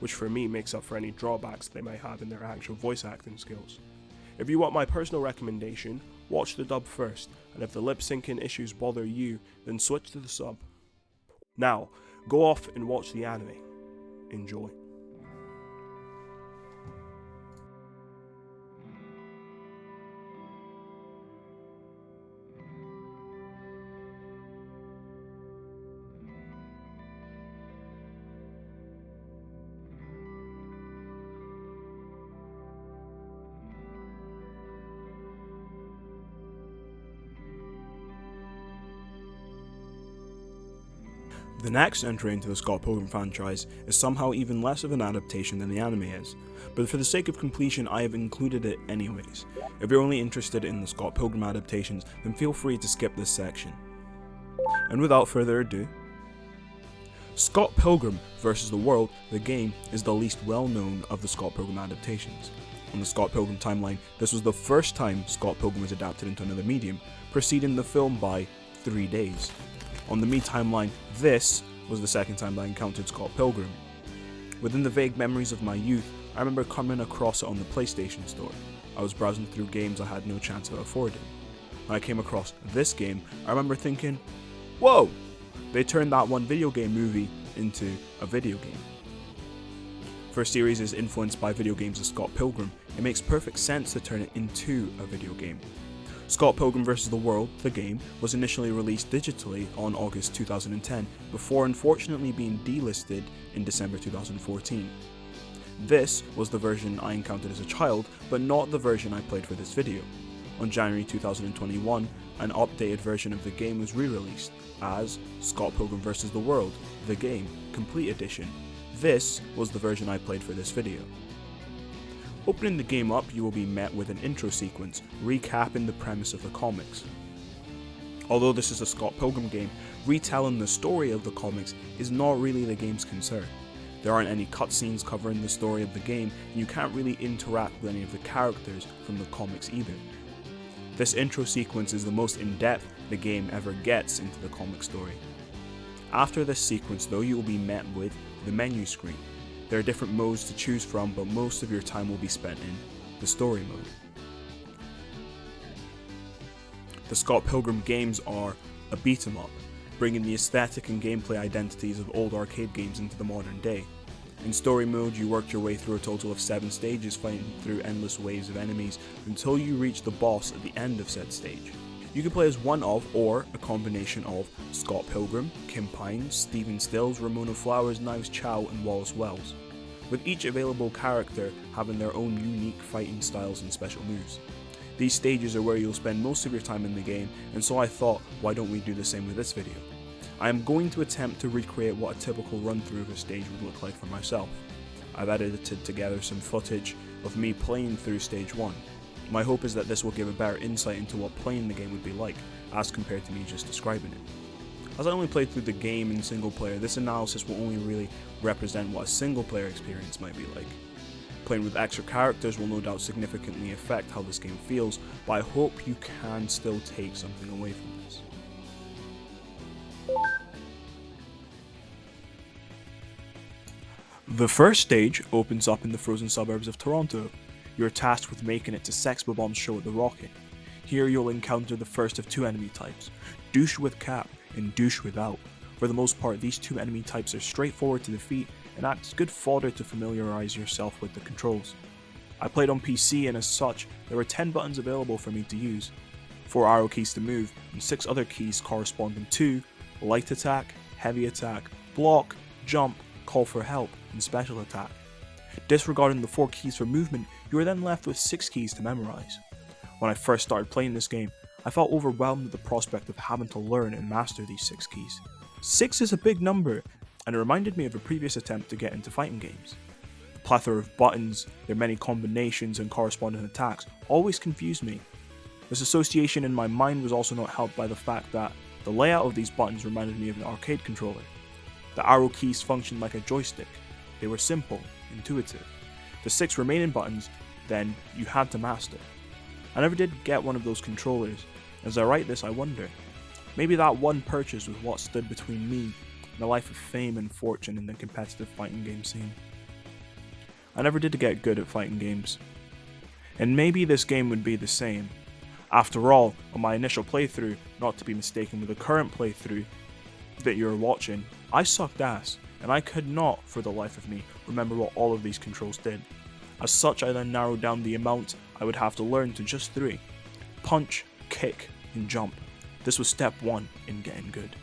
Speaker 1: which for me makes up for any drawbacks they might have in their actual voice acting skills. If you want my personal recommendation, watch the dub first, and if the lip syncing issues bother you, then switch to the sub. Now, go off and watch the anime. Enjoy. The next entry into the Scott Pilgrim franchise is somehow even less of an adaptation than the anime is, but for the sake of completion I have included it anyways. If you're only interested in the Scott Pilgrim adaptations, then feel free to skip this section. And without further ado, Scott Pilgrim vs. the World, the game, is the least well known of the Scott Pilgrim adaptations. On the Scott Pilgrim timeline, this was the first time Scott Pilgrim was adapted into another medium, preceding the film by 3 days. On the Me timeline, this was the second time that I encountered Scott Pilgrim. Within the vague memories of my youth, I remember coming across it on the PlayStation Store. I was browsing through games I had no chance of affording. When I came across this game, I remember thinking, whoa! They turned that one video game movie into a video game. For a series is influenced by video games of Scott Pilgrim, it makes perfect sense to turn it into a video game. Scott Pilgrim vs. the World, the game, was initially released digitally on August 2010, before unfortunately being delisted in December 2014. This was the version I encountered as a child, but not the version I played for this video. On January 2021, an updated version of the game was re-released as Scott Pilgrim vs. the World, the game, Complete Edition. This was the version I played for this video. Opening the game up, you will be met with an intro sequence recapping the premise of the comics. Although this is a Scott Pilgrim game, retelling the story of the comics is not really the game's concern. There aren't any cutscenes covering the story of the game, and you can't really interact with any of the characters from the comics either. This intro sequence is the most in-depth the game ever gets into the comic story. After this sequence though, you will be met with the menu screen. There are different modes to choose from, but most of your time will be spent in the story mode. The Scott Pilgrim games are a beat 'em up, bringing the aesthetic and gameplay identities of old arcade games into the modern day. In story mode, you worked your way through a total of 7 stages, fighting through endless waves of enemies until you reach the boss at the end of said stage. You can play as one of, or a combination of, Scott Pilgrim, Kim Pine, Stephen Stills, Ramona Flowers, Knives Chow, and Wallace Wells, with each available character having their own unique fighting styles and special moves. These stages are where you'll spend most of your time in the game, and so I thought, why don't we do the same with this video? I am going to attempt to recreate what a typical run through of a stage would look like for myself. I've edited together some footage of me playing through stage 1. My hope is that this will give a better insight into what playing the game would be like, as compared to me just describing it. As I only played through the game in single player, this analysis will only really represent what a single player experience might be like. Playing with extra characters will no doubt significantly affect how this game feels, but I hope you can still take something away from this. The first stage opens up in the frozen suburbs of Toronto. You're tasked with making it to Sex Bob-omb's show at the Rocket. Here you'll encounter the first of 2 enemy types, Douche with Cap and Douche Without. For the most part, these 2 enemy types are straightforward to defeat and act as good fodder to familiarize yourself with the controls. I played on PC, and as such, there were 10 buttons available for me to use, 4 arrow keys to move, and 6 other keys corresponding to light attack, heavy attack, block, jump, call for help, and special attack. Disregarding the 4 keys for movement, you are then left with 6 keys to memorize. When I first started playing this game, I felt overwhelmed with the prospect of having to learn and master these 6 keys. 6 is a big number, and it reminded me of a previous attempt to get into fighting games. The plethora of buttons, their many combinations and corresponding attacks always confused me. This association in my mind was also not helped by the fact that the layout of these buttons reminded me of an arcade controller. The arrow keys functioned like a joystick. They were simple, intuitive. The 6 remaining buttons, then, you had to master. I never did get one of those controllers. As I write this, I wonder, maybe that one purchase was what stood between me and a life of fame and fortune in the competitive fighting game scene. I never did get good at fighting games. And maybe this game would be the same. After all, on my initial playthrough, not to be mistaken with the current playthrough that you're watching, I sucked ass, and I could not, for the life of me, remember what all of these controls did. As such, I then narrowed down the amount I would have to learn to just 3. Punch, kick, and jump. This was step 1 in getting good.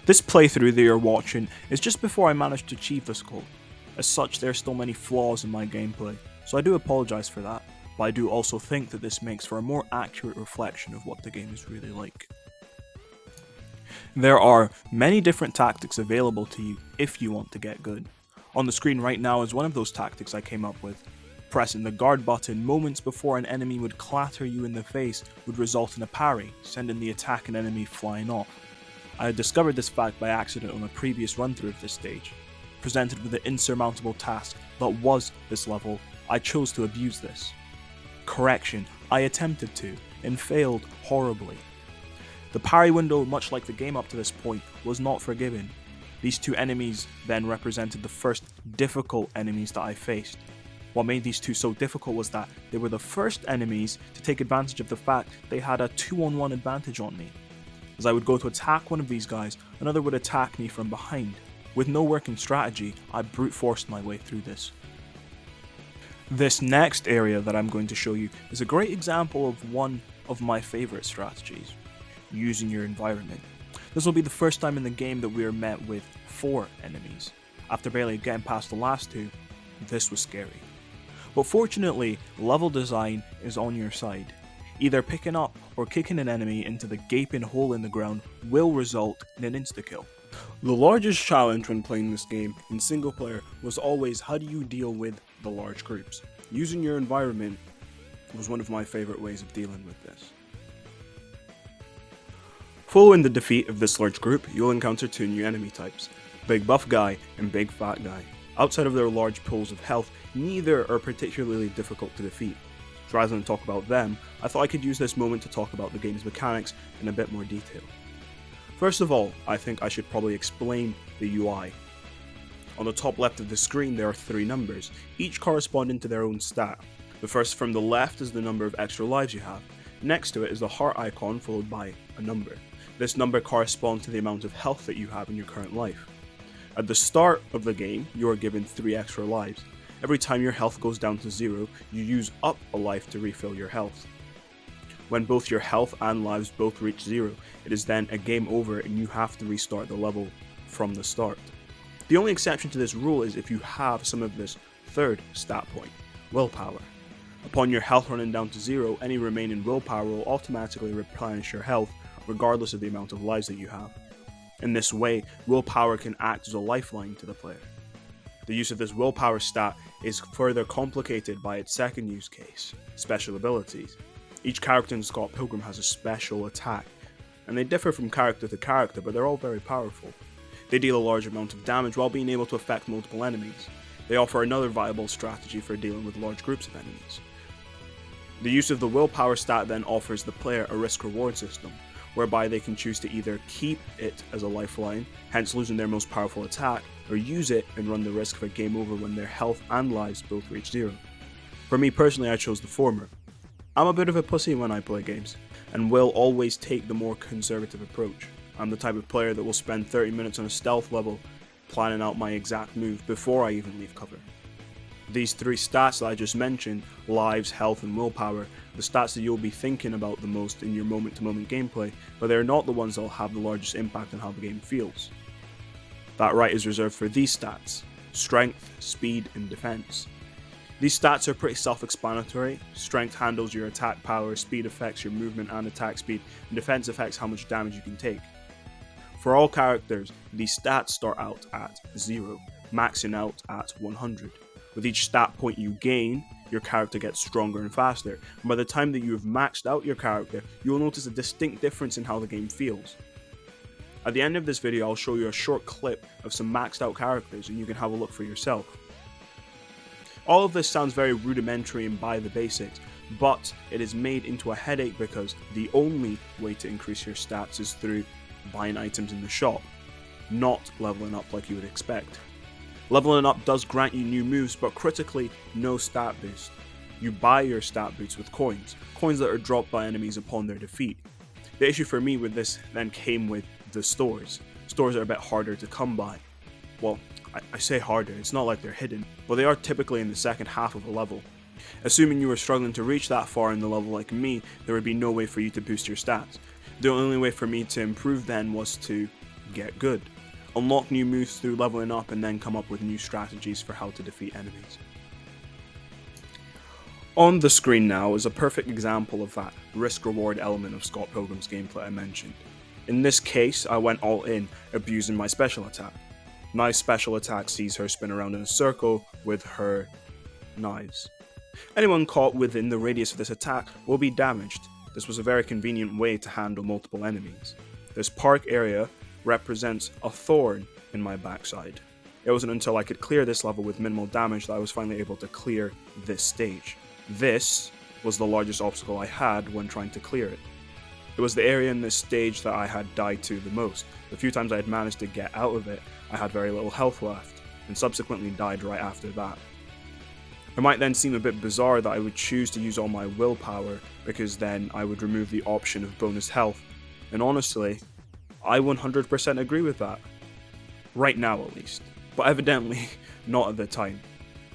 Speaker 1: This playthrough that you're watching is just before I managed to achieve this goal. As such, there are still many flaws in my gameplay, so I do apologise for that, but I do also think that this makes for a more accurate reflection of what the game is really like. There are many different tactics available to you if you want to get good. On the screen right now is one of those tactics I came up with. Pressing the guard button moments before an enemy would clatter you in the face would result in a parry, sending the attacking enemy flying off. I had discovered this fact by accident on a previous run through of this stage. Presented with the insurmountable task that was this level, I chose to abuse this. Correction, I attempted to, and failed horribly. The parry window, much like the game up to this point, was not forgiving. These 2 enemies then represented the first difficult enemies that I faced. What made these 2 so difficult was that they were the first enemies to take advantage of the fact they had a 2-on-1 advantage on me. As I would go to attack one of these guys, another would attack me from behind. With no working strategy, I brute forced my way through this. This next area that I'm going to show you is a great example of one of my favourite strategies, using your environment. This will be the first time in the game that we are met with 4 enemies. After barely getting past the last 2, this was scary. But fortunately, level design is on your side. Either picking up or kicking an enemy into the gaping hole in the ground will result in an insta-kill. The largest challenge when playing this game in single player was always how do you deal with the large groups. Using your environment was one of my favourite ways of dealing with this. Following the defeat of this large group, you'll encounter 2 new enemy types, Big Buff Guy and Big Fat Guy. Outside of their large pools of health, neither are particularly difficult to defeat. So rather than talk about them, I thought I could use this moment to talk about the game's mechanics in a bit more detail. First of all, I think I should probably explain the UI. On the top left of the screen there are 3 numbers, each corresponding to their own stat. The first from the left is the number of extra lives you have. Next to it is the heart icon followed by a number. This number corresponds to the amount of health that you have in your current life. At the start of the game, you are given 3 extra lives. Every time your health goes down to 0, you use up a life to refill your health. When both your health and lives both reach 0, it is then a game over and you have to restart the level from the start. The only exception to this rule is if you have some of this third stat point, willpower. Upon your health running down to 0, any remaining willpower will automatically replenish your health regardless of the amount of lives that you have. In this way, willpower can act as a lifeline to the player. The use of this willpower stat is further complicated by its second use case, special abilities. Each character in Scott Pilgrim has a special attack, and they differ from character to character, but they're all very powerful. They deal a large amount of damage while being able to affect multiple enemies. They offer another viable strategy for dealing with large groups of enemies. The use of the willpower stat then offers the player a risk-reward system, whereby they can choose to either keep it as a lifeline, hence losing their most powerful attack, or use it and run the risk of a game over when their health and lives both reach 0. For me personally, I chose the former. I'm a bit of a pussy when I play games, and will always take the more conservative approach. I'm the type of player that will spend 30 minutes on a stealth level planning out my exact move before I even leave cover. These 3 stats that I just mentioned, lives, health and willpower, the stats that you'll be thinking about the most in your moment-to-moment gameplay, but they're not the ones that will have the largest impact on how the game feels. That right is reserved for these stats: strength, speed and defense. These stats are pretty self-explanatory. Strength handles your attack power, speed affects your movement and attack speed, and defense affects how much damage you can take. For all characters, these stats start out at 0, maxing out at 100. With each stat point you gain, your character gets stronger and faster, and by the time that you have maxed out your character, you will notice a distinct difference in how the game feels. At the end of this video, I'll show you a short clip of some maxed out characters and you can have a look for yourself. All of this sounds very rudimentary and by the basics, but it is made into a headache because the only way to increase your stats is through buying items in the shop, not leveling up like you would expect. Leveling up does grant you new moves, but critically, no stat boost. You buy your stat boosts with coins that are dropped by enemies upon their defeat. The issue for me with this then came with the stores. Stores are a bit harder to come by. Well, I say harder, it's not like they're hidden, but they are typically in the second half of a level. Assuming you were struggling to reach that far in the level like me, there would be no way for you to boost your stats. The only way for me to improve then was to get good. Unlock new moves through leveling up and then come up with new strategies for how to defeat enemies. On the screen now is a perfect example of that risk-reward element of Scott Pilgrim's gameplay I mentioned. In this case, I went all in, abusing my special attack. Knives special attack sees her spin around in a circle with her knives. Anyone caught within the radius of this attack will be damaged. This was a very convenient way to handle multiple enemies. This park area represents a thorn in my backside. It wasn't until I could clear this level with minimal damage that I was finally able to clear this stage. This was the largest obstacle I had when trying to clear it. It was the area in this stage that I had died to the most. The few times I had managed to get out of it, I had very little health left, and subsequently died right after that. It might then seem a bit bizarre that I would choose to use all my willpower, because then I would remove the option of bonus health, and honestly, I 100% agree with that. Right now at least, but evidently not at the time.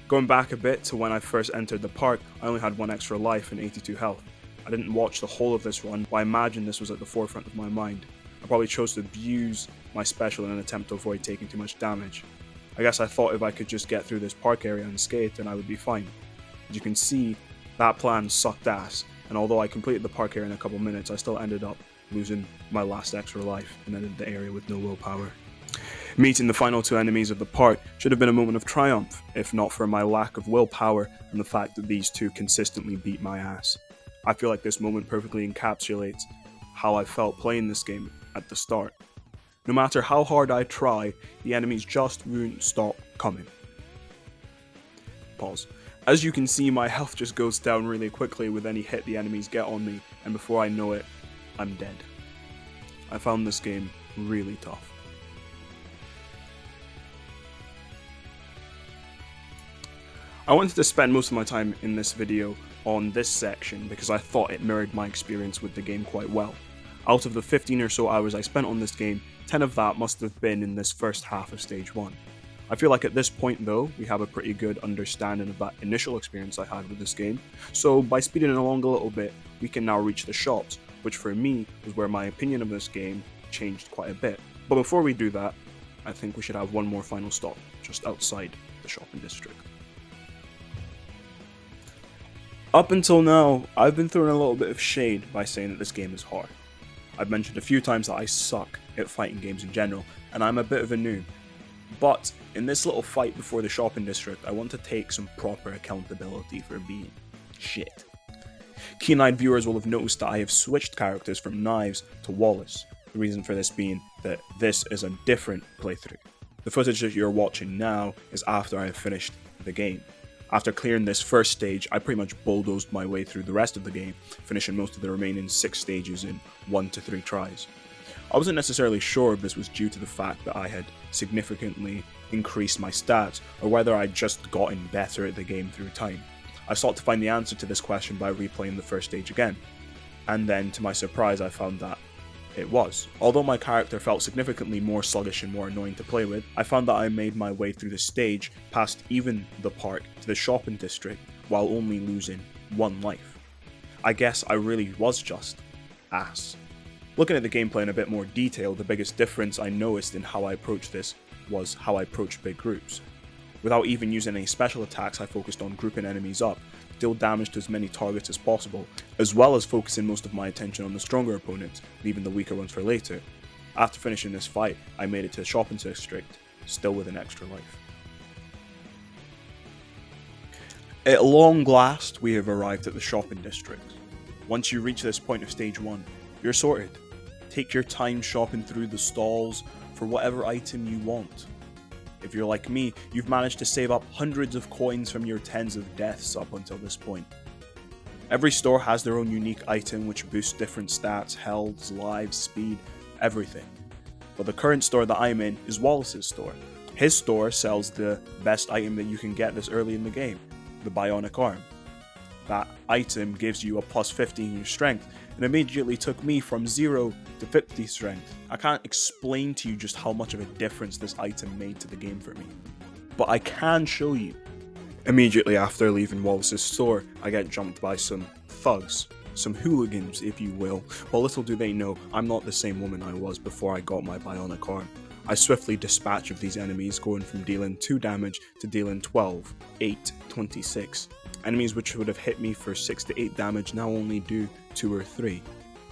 Speaker 1: Going back a bit to when I first entered the park, I only had 1 extra life and 82 health. I didn't watch the whole of this run, but I imagine this was at the forefront of my mind. I probably chose to abuse my special in an attempt to avoid taking too much damage. I guess I thought if I could just get through this park area unscathed, then I would be fine. As you can see, that plan sucked ass, and although I completed the park area in a couple minutes, I still ended up losing my last extra life and ended the area with no willpower. Meeting the final 2 enemies of the park should have been a moment of triumph, if not for my lack of willpower and the fact that these 2 consistently beat my ass. I feel like this moment perfectly encapsulates how I felt playing this game at the start. No matter how hard I try, the enemies just won't stop coming. Pause. As you can see, my health just goes down really quickly with any hit the enemies get on me, and before I know it, I'm dead. I found this game really tough. I wanted to spend most of my time in this video on this section because I thought it mirrored my experience with the game quite well. Out of the 15 or so hours I spent on this game, 10 of that must have been in this first half of Stage 1. I feel like at this point though, we have a pretty good understanding of that initial experience I had with this game, so by speeding it along a little bit, we can now reach the shops, which for me was where my opinion of this game changed quite a bit. But before we do that, I think we should have one more final stop, just outside the shopping district. Up until now, I've been throwing a little bit of shade by saying that this game is hard. I've mentioned a few times that I suck at fighting games in general, and I'm a bit of a noob. But in this little fight before the shopping district, I want to take some proper accountability for being shit. Keen-eyed viewers will have noticed that I have switched characters from Knives to Wallace, the reason for this being that this is a different playthrough. The footage that you're watching now is after I have finished the game. After clearing this first stage, I pretty much bulldozed my way through the rest of the game, finishing most of the remaining 6 stages in 1 to 3 tries. I wasn't necessarily sure if this was due to the fact that I had significantly increased my stats, or whether I'd just gotten better at the game through time. I sought to find the answer to this question by replaying the first stage again, and then to my surprise I found that it was. Although my character felt significantly more sluggish and more annoying to play with, I found that I made my way through the stage, past even the park, to the shopping district, while only losing 1 life. I guess I really was just ass. Looking at the gameplay in a bit more detail, the biggest difference I noticed in how I approached this was how I approached big groups. Without even using any special attacks, I focused on grouping enemies up, deal damage to as many targets as possible, as well as focusing most of my attention on the stronger opponents, leaving the weaker ones for later. After finishing this fight, I made it to the shopping district, still with an extra life. At long last, we have arrived at the shopping district. Once you reach this point of stage 1, you're sorted. Take your time shopping through the stalls for whatever item you want. If you're like me, you've managed to save up hundreds of coins from your tens of deaths up until this point. Every store has their own unique item which boosts different stats, health, lives, speed, everything. But the current store that I'm in is Wallace's store. His store sells the best item that you can get this early in the game, the bionic arm. That item gives you a plus 50 in your strength, and immediately took me from 0 to 50 strength. I can't explain to you just how much of a difference this item made to the game for me, but I can show you. Immediately after leaving Wallace's store, I get jumped by some thugs, some hooligans if you will, but little do they know I'm not the same woman I was before I got my bionic arm. I swiftly dispatch of these enemies, going from dealing 2 damage to dealing 12, 8, 26. Enemies which would have hit me for 6 to 8 damage now only do 2 or 3.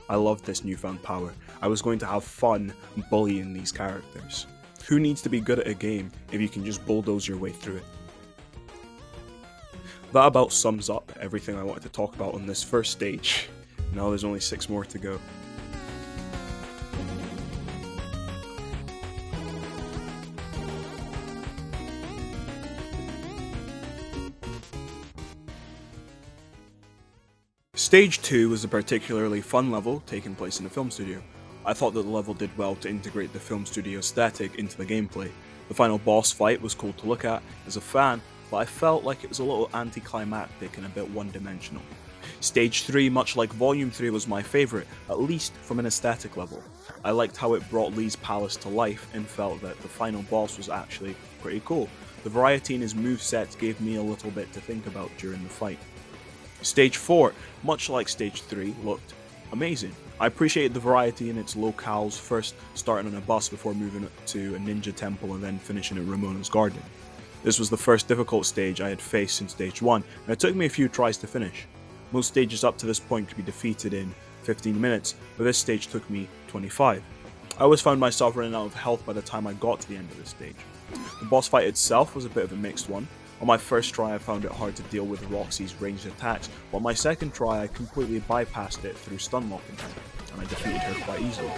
Speaker 1: I loved this newfound power. I was going to have fun bullying these characters. Who needs to be good at a game if you can just bulldoze your way through it? That about sums up everything I wanted to talk about on this first stage. Now there's only 6 more to go. Stage 2 was a particularly fun level taking place in a film studio. I thought that the level did well to integrate the film studio aesthetic into the gameplay. The final boss fight was cool to look at as a fan, but I felt like it was a little anticlimactic and a bit one-dimensional. Stage 3, much like Volume 3, was my favourite, at least from an aesthetic level. I liked how it brought Lee's palace to life and felt that the final boss was actually pretty cool. The variety in his movesets gave me a little bit to think about during the fight. Stage 4, much like Stage 3, looked amazing. I appreciated the variety in its locales, first starting on a bus before moving to a ninja temple and then finishing at Ramona's garden. This was the first difficult stage I had faced since Stage 1, and it took me a few tries to finish. Most stages up to this point could be defeated in 15 minutes, but this stage took me 25. I always found myself running out of health by the time I got to the end of this stage. The boss fight itself was a bit of a mixed one. On my first try I found it hard to deal with Roxy's ranged attacks, but on my second try I completely bypassed it through stun locking her, and I defeated her quite easily.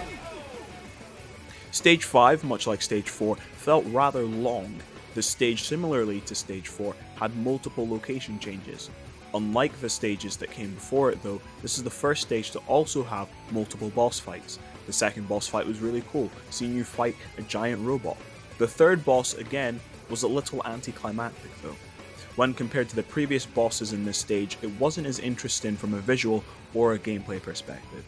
Speaker 1: Stage 5, much like Stage 4, felt rather long. The stage, similarly to stage 4, had multiple location changes. Unlike the stages that came before it though, this is the first stage to also have multiple boss fights. The second boss fight was really cool, seeing you fight a giant robot. The third boss, again, was a little anticlimactic though. When compared to the previous bosses in this stage, it wasn't as interesting from a visual or a gameplay perspective.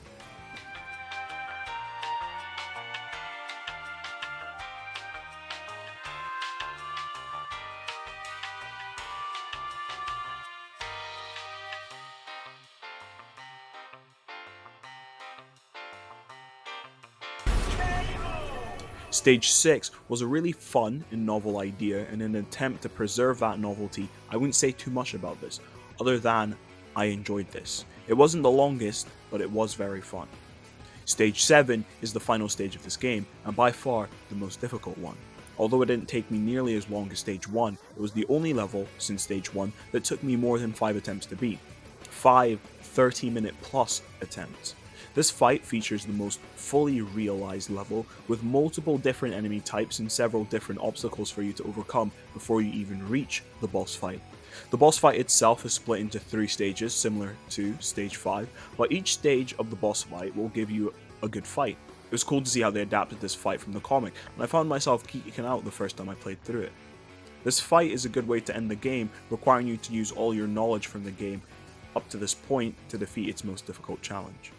Speaker 1: Stage 6 was a really fun and novel idea, and in an attempt to preserve that novelty, I wouldn't say too much about this, other than I enjoyed this. It wasn't the longest, but it was very fun. Stage 7 is the final stage of this game, and by far the most difficult one. Although it didn't take me nearly as long as Stage 1, it was the only level since Stage 1 that took me more than 5 attempts to beat. 5 30-minute plus attempts. This fight features the most fully realized level, with multiple different enemy types and several different obstacles for you to overcome before you even reach the boss fight. The boss fight itself is split into 3 stages, similar to Stage 5, but each stage of the boss fight will give you a good fight. It was cool to see how they adapted this fight from the comic, and I found myself geeking out the first time I played through it. This fight is a good way to end the game, requiring you to use all your knowledge from the game up to this point to defeat its most difficult challenge.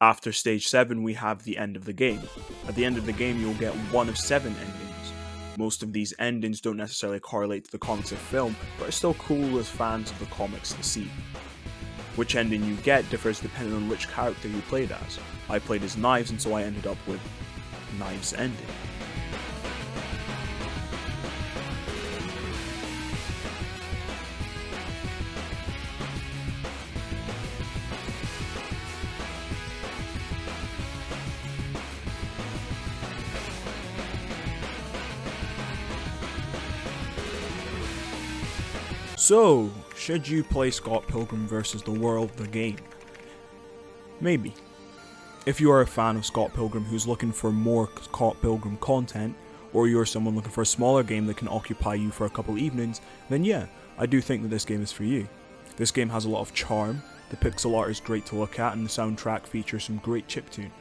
Speaker 1: After Stage 7 we have the end of the game. At the end of the game you'll get one of 7 endings. Most of these endings don't necessarily correlate to the comics or film, but are still cool as fans of the comics to see. Which ending you get differs depending on which character you played as. I played as Knives, and so I ended up with Knives' ending. So, should you play Scott Pilgrim vs. the World, the game? Maybe. If you are a fan of Scott Pilgrim who's looking for more Scott Pilgrim content, or you're someone looking for a smaller game that can occupy you for a couple evenings, then yeah, I do think that this game is for you. This game has a lot of charm, the pixel art is great to look at, and the soundtrack features some great chiptune.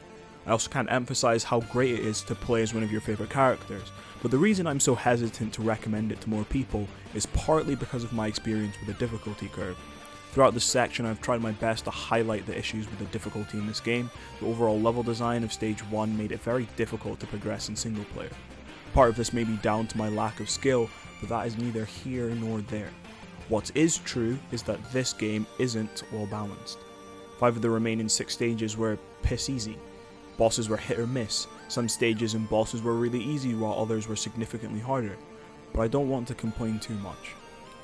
Speaker 1: I also can't emphasize how great it is to play as one of your favourite characters, but the reason I'm so hesitant to recommend it to more people is partly because of my experience with the difficulty curve. Throughout this section I've tried my best to highlight the issues with the difficulty in this game. The overall level design of Stage 1 made it very difficult to progress in single player. Part of this may be down to my lack of skill, but that is neither here nor there. What is true is that this game isn't well balanced. 5 of the remaining 6 stages were piss easy. Bosses were hit or miss. Some stages and bosses were really easy while others were significantly harder. But I don't want to complain too much.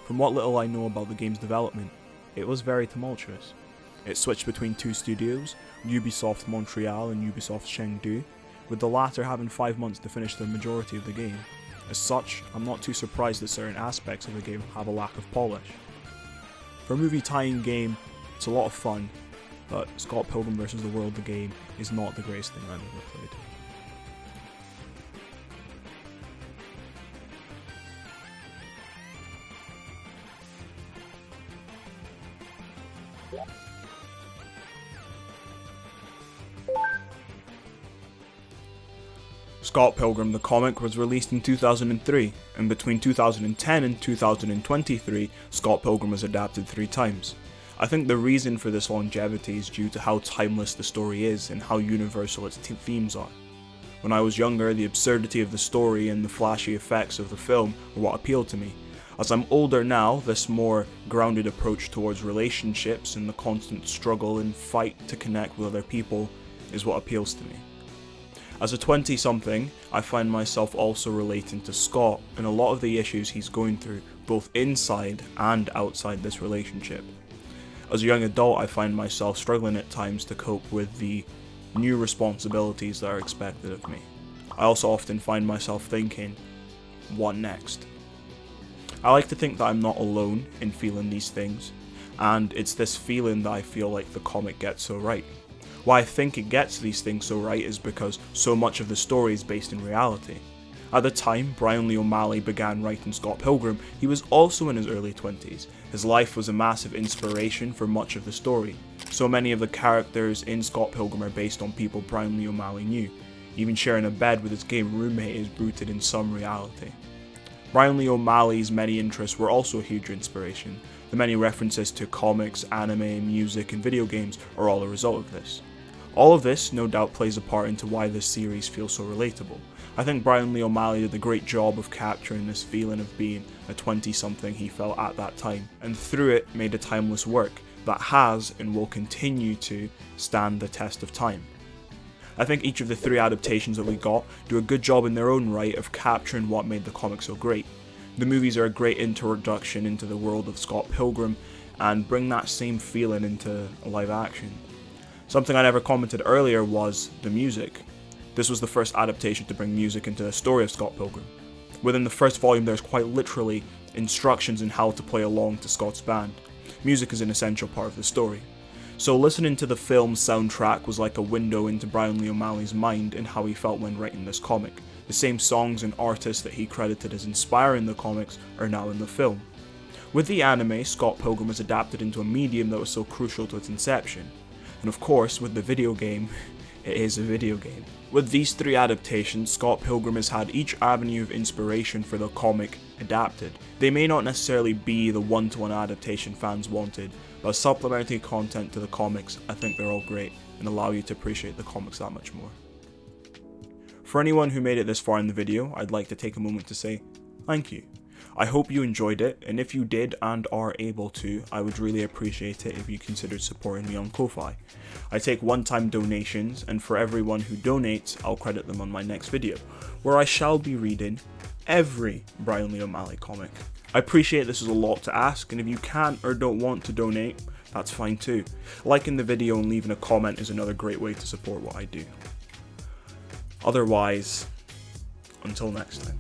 Speaker 1: From what little I know about the game's development, it was very tumultuous. It switched between 2 studios, Ubisoft Montreal and Ubisoft Chengdu, with the latter having 5 months to finish the majority of the game. As such, I'm not too surprised that certain aspects of the game have a lack of polish. For a movie tie-in game, it's a lot of fun, but Scott Pilgrim vs. the World, the game, is not the greatest thing I've ever played. Scott Pilgrim the comic was released in 2003, and between 2010 and 2023, Scott Pilgrim was adapted 3 times. I think the reason for this longevity is due to how timeless the story is and how universal its themes are. When I was younger, the absurdity of the story and the flashy effects of the film were what appealed to me. As I'm older now, this more grounded approach towards relationships and the constant struggle and fight to connect with other people is what appeals to me. As a 20-something, I find myself also relating to Scott and a lot of the issues he's going through, both inside and outside this relationship. As a young adult, I find myself struggling at times to cope with the new responsibilities that are expected of me. I also often find myself thinking, what next? I like to think that I'm not alone in feeling these things, and it's this feeling that I feel like the comic gets so right. Why I think it gets these things so right is because so much of the story is based in reality. At the time Brian Lee O'Malley began writing Scott Pilgrim, he was also in his early 20s. His life was a massive inspiration for much of the story. So many of the characters in Scott Pilgrim are based on people Brian Lee O'Malley knew. Even sharing a bed with his gay roommate is rooted in some reality. Brian Lee O'Malley's many interests were also a huge inspiration. The many references to comics, anime, music, and video games are all a result of this. All of this no doubt plays a part into why this series feels so relatable. I think Brian Lee O'Malley did a great job of capturing this feeling of being a 20-something he felt at that time, and through it made a timeless work that has and will continue to stand the test of time. I think each of the 3 adaptations that we got do a good job in their own right of capturing what made the comic so great. The movies are a great introduction into the world of Scott Pilgrim and bring that same feeling into live action. Something I never commented earlier was the music. This was the first adaptation to bring music into the story of Scott Pilgrim. Within the first volume there's quite literally instructions on how to play along to Scott's band. Music is an essential part of the story. So listening to the film's soundtrack was like a window into Brian Lee O'Malley's mind and how he felt when writing this comic. The same songs and artists that he credited as inspiring the comics are now in the film. With the anime, Scott Pilgrim was adapted into a medium that was so crucial to its inception. And of course, with the video game, it is a video game. With these 3 adaptations, Scott Pilgrim has had each avenue of inspiration for the comic adapted. They may not necessarily be the one-to-one adaptation fans wanted, but as supplementary content to the comics, I think they're all great and allow you to appreciate the comics that much more. For anyone who made it this far in the video, I'd like to take a moment to say thank you. I hope you enjoyed it, and if you did and are able to, I would really appreciate it if you considered supporting me on Ko-Fi. I take one-time donations, and for everyone who donates, I'll credit them on my next video, where I shall be reading every Brian Lee O'Malley comic. I appreciate this is a lot to ask, and if you can't or don't want to donate, that's fine too. Liking the video and leaving a comment is another great way to support what I do. Otherwise, until next time.